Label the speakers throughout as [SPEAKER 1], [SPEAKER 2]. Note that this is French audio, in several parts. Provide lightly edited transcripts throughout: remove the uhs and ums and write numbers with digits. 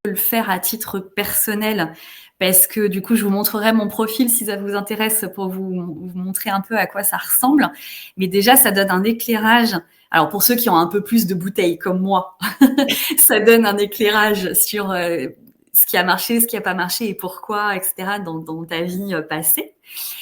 [SPEAKER 1] le faire à titre personnel parce que du coup, je vous montrerai mon profil si ça vous intéresse pour vous montrer un peu à quoi ça ressemble. Mais déjà, ça donne un éclairage. Alors pour ceux qui ont un peu plus de bouteilles comme moi, ça donne un éclairage sur ce qui a marché, ce qui a pas marché et pourquoi, etc. dans ta vie passée.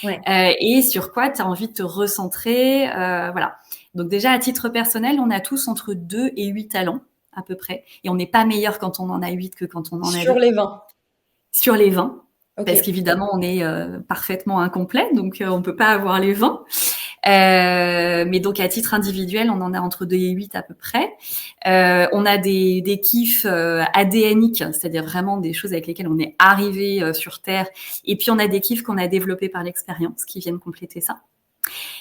[SPEAKER 2] Ouais.
[SPEAKER 1] Et sur quoi tu as envie de te recentrer. Voilà. Donc déjà, à titre personnel, on a tous entre 2 et 8 talents à peu près. Et on n'est pas meilleur quand on en a 8 que quand on en a 2.
[SPEAKER 2] Sur les 20.
[SPEAKER 1] Sur les 20, parce
[SPEAKER 2] Ok.
[SPEAKER 1] qu'évidemment, on est parfaitement incomplet, donc on peut pas avoir les 20. Mais donc, à titre individuel, on en a entre 2 et 8 à peu près. On a des kiffs ADNiques, c'est-à-dire vraiment des choses avec lesquelles on est arrivé sur Terre. Et puis, on a des kiffs qu'on a développés par l'expérience qui viennent compléter ça.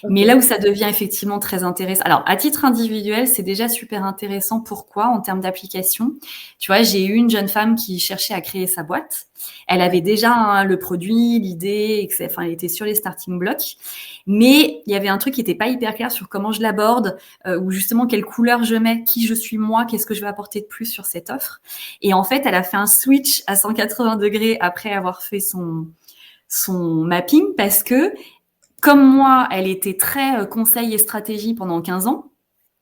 [SPEAKER 1] Mais là où ça devient effectivement très intéressant, alors à titre individuel, c'est déjà super intéressant. Pourquoi? En termes d'application, tu vois, j'ai eu une jeune femme qui cherchait à créer sa boîte. Elle avait déjà le produit, l'idée, enfin, elle était sur les starting blocks. Mais il y avait un truc qui n'était pas hyper clair sur comment je l'aborde, ou justement quelle couleur je mets, qui je suis moi, qu'est-ce que je vais apporter de plus sur cette offre. Et en fait, elle a fait un switch à 180 degrés après avoir fait son mapping parce que comme moi, elle était très conseil et stratégie pendant 15 ans.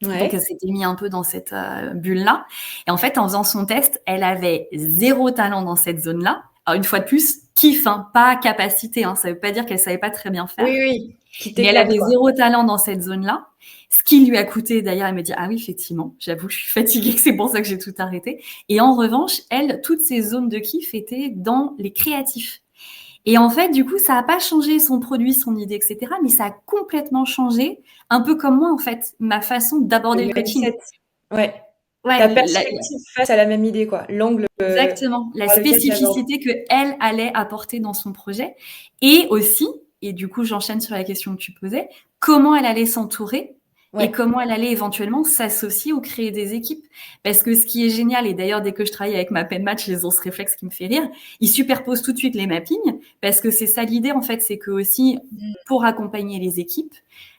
[SPEAKER 1] Donc, elle s'était mis un peu dans cette bulle-là. Et en fait, en faisant son test, elle avait 0 talent dans cette zone-là. Alors, une fois de plus, kiff, hein, pas capacité. Hein, ça veut pas dire qu'elle savait pas très bien faire.
[SPEAKER 2] Oui, oui. Qui
[SPEAKER 1] Mais elle
[SPEAKER 2] t'éclate,
[SPEAKER 1] avait
[SPEAKER 2] quoi.
[SPEAKER 1] 0 talent dans cette zone-là. Ce qui lui a coûté, d'ailleurs, elle me dit, ah oui, effectivement, j'avoue, je suis fatiguée, c'est pour ça que j'ai tout arrêté. Et en revanche, elle, toutes ses zones de kiff étaient dans les créatifs. Et en fait, du coup, ça n'a pas changé son produit, son idée, etc. Mais ça a complètement changé, un peu comme moi, en fait, ma façon d'aborder le coaching.
[SPEAKER 2] Mindset. Ouais.
[SPEAKER 1] Ouais,
[SPEAKER 2] Ta perspective face à la même idée, quoi. L'angle
[SPEAKER 1] exactement. La
[SPEAKER 2] par lequel tu l'abordes.
[SPEAKER 1] spécificité qu'elle allait apporter dans son projet. Et aussi, et du coup, j'enchaîne sur la question que tu posais, comment elle allait s'entourer et
[SPEAKER 2] Ouais.
[SPEAKER 1] comment elle allait éventuellement s'associer ou créer des équipes. Parce que ce qui est génial, et d'ailleurs, dès que je travaille avec ma pen match, ils ont ce réflexe qui me fait rire, ils superposent tout de suite les mappings, parce que c'est ça l'idée, en fait, c'est que aussi, pour accompagner les équipes,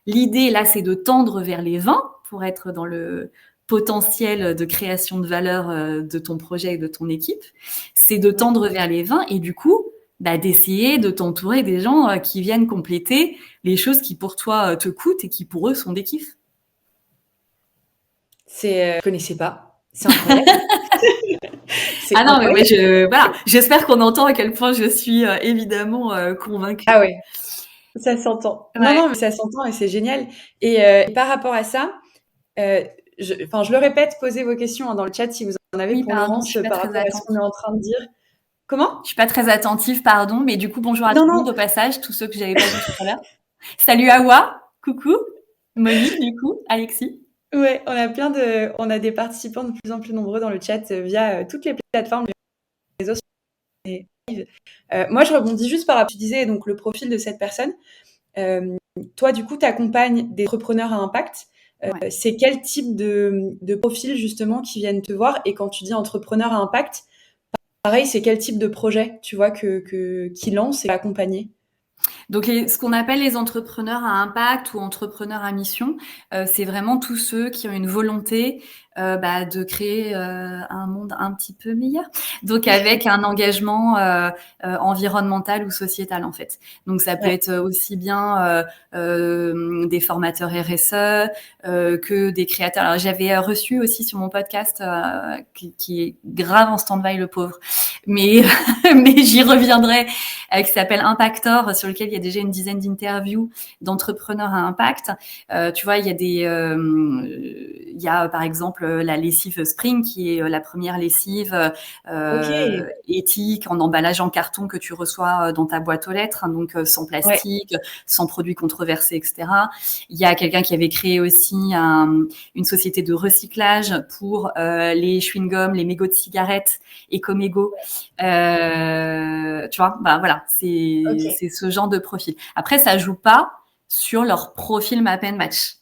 [SPEAKER 1] l'idée, là, c'est de tendre vers les 20 pour être dans le potentiel de création de valeur de ton projet et de ton équipe. C'est de tendre vers les 20 et du coup, d'essayer de t'entourer des gens qui viennent compléter les choses qui pour toi te coûtent et qui pour eux sont des kiffs.
[SPEAKER 2] Je connaissais pas. C'est incroyable. C'est
[SPEAKER 1] Ah non, mais
[SPEAKER 2] incroyable.
[SPEAKER 1] voilà, j'espère qu'on entend à quel point je suis évidemment convaincue.
[SPEAKER 2] Ah ouais, ça s'entend. Non,
[SPEAKER 1] Ouais.
[SPEAKER 2] non, mais ça s'entend et c'est génial. Et par rapport à ça, je le répète, posez vos questions dans le chat si vous en avez
[SPEAKER 1] Oui,
[SPEAKER 2] pour
[SPEAKER 1] pardon, je
[SPEAKER 2] Laurence
[SPEAKER 1] suis pas
[SPEAKER 2] par
[SPEAKER 1] très
[SPEAKER 2] rapport à ce qu'on est
[SPEAKER 1] attentive.
[SPEAKER 2] en train de dire. Comment?
[SPEAKER 1] Je suis pas très attentive, pardon, mais du coup, bonjour à tout
[SPEAKER 2] Non,
[SPEAKER 1] le
[SPEAKER 2] non.
[SPEAKER 1] monde au passage, tous ceux que j'avais pas vus tout à l'heure. Salut Awa, coucou, Monique, du coup, Alexis.
[SPEAKER 2] Ouais, on a des participants de plus en plus nombreux dans le chat via toutes les plateformes, les réseaux sociaux. Moi, je rebondis juste par rapport à ce que tu disais, donc le profil de cette personne. Toi, du coup, tu accompagnes des entrepreneurs à impact.
[SPEAKER 1] Ouais.
[SPEAKER 2] C'est quel type de profil justement qui viennent te voir? Et quand tu dis entrepreneur à impact, pareil, c'est quel type de projet, tu vois, qui lance et accompagner?
[SPEAKER 1] Donc, ce qu'on appelle les entrepreneurs à impact ou entrepreneurs à mission, c'est vraiment tous ceux qui ont une volonté de créer un monde un petit peu meilleur. Donc, avec un engagement environnemental ou sociétal, en fait. Donc, ça peut
[SPEAKER 2] Ouais.
[SPEAKER 1] être aussi bien des formateurs RSE que des créateurs. Alors, j'avais reçu aussi sur mon podcast qui est grave en stand-by, le pauvre. Mais, mais j'y reviendrai, qui s'appelle Impactor, sur lequel il y a déjà une dizaine d'interviews d'entrepreneurs à impact. Tu vois, il y a par exemple la lessive Spring, qui est la première lessive
[SPEAKER 2] Ok.
[SPEAKER 1] éthique en emballage en carton que tu reçois dans ta boîte aux lettres, hein, donc sans
[SPEAKER 2] Ouais.
[SPEAKER 1] plastique, sans produits controversés, etc. Il y a quelqu'un qui avait créé aussi une société de recyclage pour les chewing-gums, les mégots de cigarettes, Ecomégo. Tu vois, voilà,
[SPEAKER 2] Ok.
[SPEAKER 1] c'est ce genre de profil. Après, ça joue pas sur leur profil Map and Match.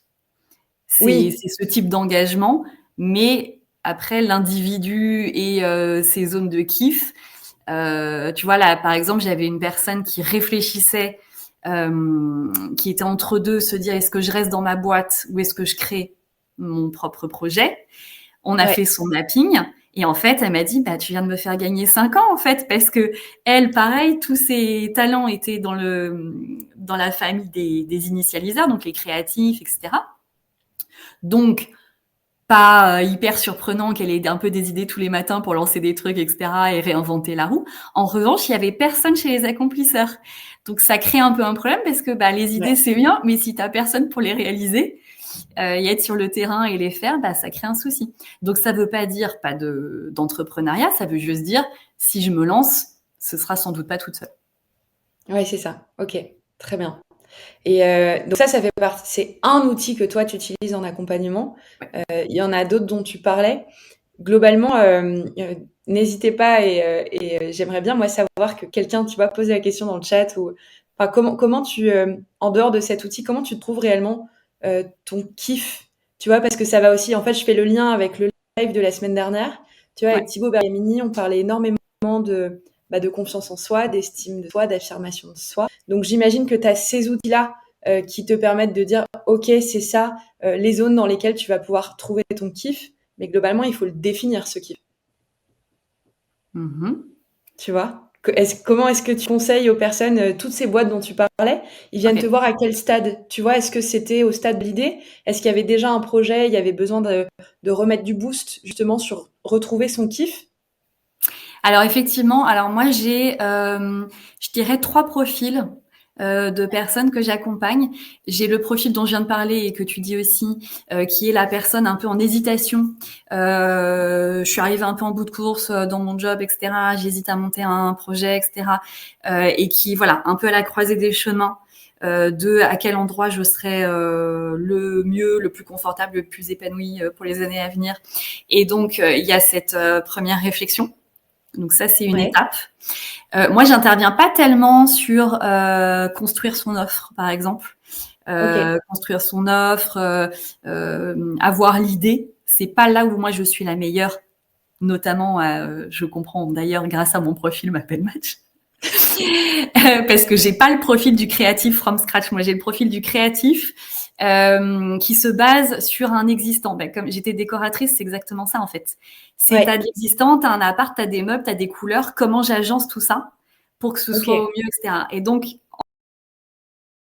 [SPEAKER 2] Oui.
[SPEAKER 1] C'est ce type d'engagement, mais après l'individu et ses zones de kiff. Tu vois là, par exemple, j'avais une personne qui réfléchissait, qui était entre deux, se dire est-ce que je reste dans ma boîte ou est-ce que je crée mon propre projet. On a
[SPEAKER 2] Ouais.
[SPEAKER 1] fait son mapping Et en fait, elle m'a dit, bah, tu viens de me faire gagner 5 ans, en fait, parce que elle, pareil, tous ses talents étaient dans la famille des initialiseurs, donc les créatifs, etc. Donc, pas hyper surprenant qu'elle ait un peu des idées tous les matins pour lancer des trucs, etc. et réinventer la roue. En revanche, il y avait personne chez les accomplisseurs. Donc, ça crée un peu un problème parce que, bah, les idées,
[SPEAKER 2] Ouais.
[SPEAKER 1] c'est bien, mais si t'as personne pour les réaliser, y être sur le terrain et les faire, bah, ça crée un souci. Donc, ça veut pas dire pas d'entrepreneuriat, ça veut juste dire, si je me lance, ce sera sans doute pas toute seule.
[SPEAKER 2] Ouais, c'est ça. Ok, très bien. Et donc ça fait partie, c'est un outil que toi tu utilises en accompagnement. Il y en a d'autres dont tu parlais. Globalement, n'hésitez pas et j'aimerais bien moi savoir que quelqu'un, tu vas poser la question dans le chat ou enfin, comment tu, en dehors de cet outil, comment tu trouves réellement ton kiff, tu vois, parce que ça va aussi, en fait, je fais le lien avec le live de la semaine dernière, tu vois, avec
[SPEAKER 1] Ouais.
[SPEAKER 2] Thibaut Bergamini, on parlait énormément de confiance en soi, d'estime de soi, d'affirmation de soi. Donc j'imagine que tu as ces outils-là qui te permettent de dire, ok, c'est ça, les zones dans lesquelles tu vas pouvoir trouver ton kiff, mais globalement, il faut le définir, ce kiff.
[SPEAKER 1] Mhm.
[SPEAKER 2] Tu vois? Comment est-ce que tu conseilles aux personnes, toutes ces boîtes dont tu parlais, ils viennent te
[SPEAKER 1] Ok.
[SPEAKER 2] voir à quel stade? Tu vois? Est-ce que c'était au stade de l'idée? Est-ce qu'il y avait déjà un projet, il y avait besoin de remettre du boost justement sur retrouver son kiff?
[SPEAKER 1] Alors effectivement, alors moi j'ai, je dirais 3 profils de personnes que j'accompagne. J'ai le profil dont je viens de parler et que tu dis aussi, qui est la personne un peu en hésitation. Je suis arrivée un peu en bout de course dans mon job, etc. J'hésite à monter un projet, etc. Et qui, voilà, un peu à la croisée des chemins. De à quel endroit je serais le mieux, le plus confortable, le plus épanoui pour les années à venir. Et donc il y a cette première réflexion. Donc ça, c'est une
[SPEAKER 2] Ouais.
[SPEAKER 1] étape. Moi, j'interviens pas tellement sur construire son offre, par exemple.
[SPEAKER 2] OK.
[SPEAKER 1] Construire son offre, avoir l'idée. C'est pas là où moi je suis la meilleure. Notamment, je comprends d'ailleurs grâce à mon profil M'appelle Match. Parce que j'ai pas le profil du créatif from scratch. Moi, j'ai le profil du créatif qui se base sur un existant. Ben, comme j'étais décoratrice, c'est exactement ça en fait. C'est t'as
[SPEAKER 2] Ouais.
[SPEAKER 1] de l'existant, t'as un appart, t'as des meubles, t'as des couleurs. Comment j'agence tout ça pour que ce soit au
[SPEAKER 2] OK.
[SPEAKER 1] mieux, etc. Et donc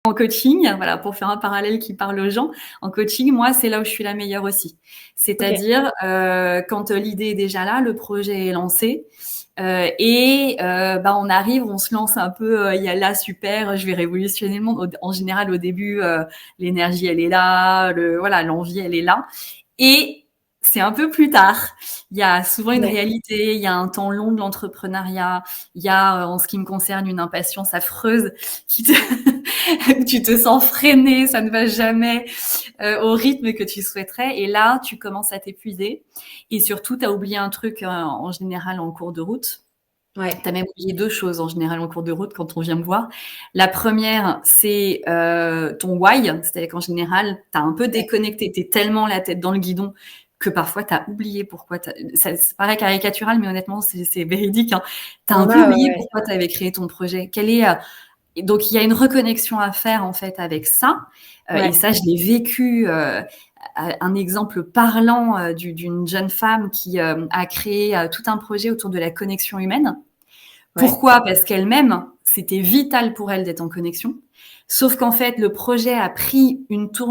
[SPEAKER 1] en coaching, voilà, pour faire un parallèle qui parle aux gens, en coaching, moi, c'est là où je suis la meilleure aussi.
[SPEAKER 2] OK.
[SPEAKER 1] C'est-à-dire quand l'idée est déjà là, le projet est lancé, et bah, on arrive, on se lance un peu, il y a là, super, je vais révolutionner le monde. En général, au début, l'énergie, elle est là, voilà, l'envie, elle est là. Et c'est un peu plus tard. Il y a souvent une
[SPEAKER 2] Ouais.
[SPEAKER 1] réalité, il y a un temps long de l'entrepreneuriat, il y a, en ce qui me concerne, une impatience affreuse qui te, tu te sens freiné, ça ne va jamais au rythme que tu souhaiterais. Et là, tu commences à t'épuiser. Et surtout, tu as oublié un truc en général en cours de route. Tu as
[SPEAKER 2] Ouais.
[SPEAKER 1] même oublié 2 choses en général en cours de route quand on vient me voir. La première, c'est ton why. C'est-à-dire qu'en général, tu as un peu
[SPEAKER 2] Ouais.
[SPEAKER 1] déconnecté. Tu es tellement la tête dans le guidon que parfois, tu as oublié pourquoi. Ça paraît caricatural, mais honnêtement, c'est véridique. Hein. Tu as un
[SPEAKER 2] On
[SPEAKER 1] peu
[SPEAKER 2] a,
[SPEAKER 1] oublié
[SPEAKER 2] ouais.
[SPEAKER 1] pourquoi tu avais créé ton projet. Quel est et donc, il y a une reconnexion à faire, en fait, avec ça. Et
[SPEAKER 2] Ouais.
[SPEAKER 1] ça, je l'ai vécu, un exemple parlant d'une jeune femme qui a créé tout un projet autour de la connexion humaine.
[SPEAKER 2] Ouais.
[SPEAKER 1] Pourquoi? Parce qu'elle-même, c'était vital pour elle d'être en connexion. Sauf qu'en fait, le projet a pris une tournure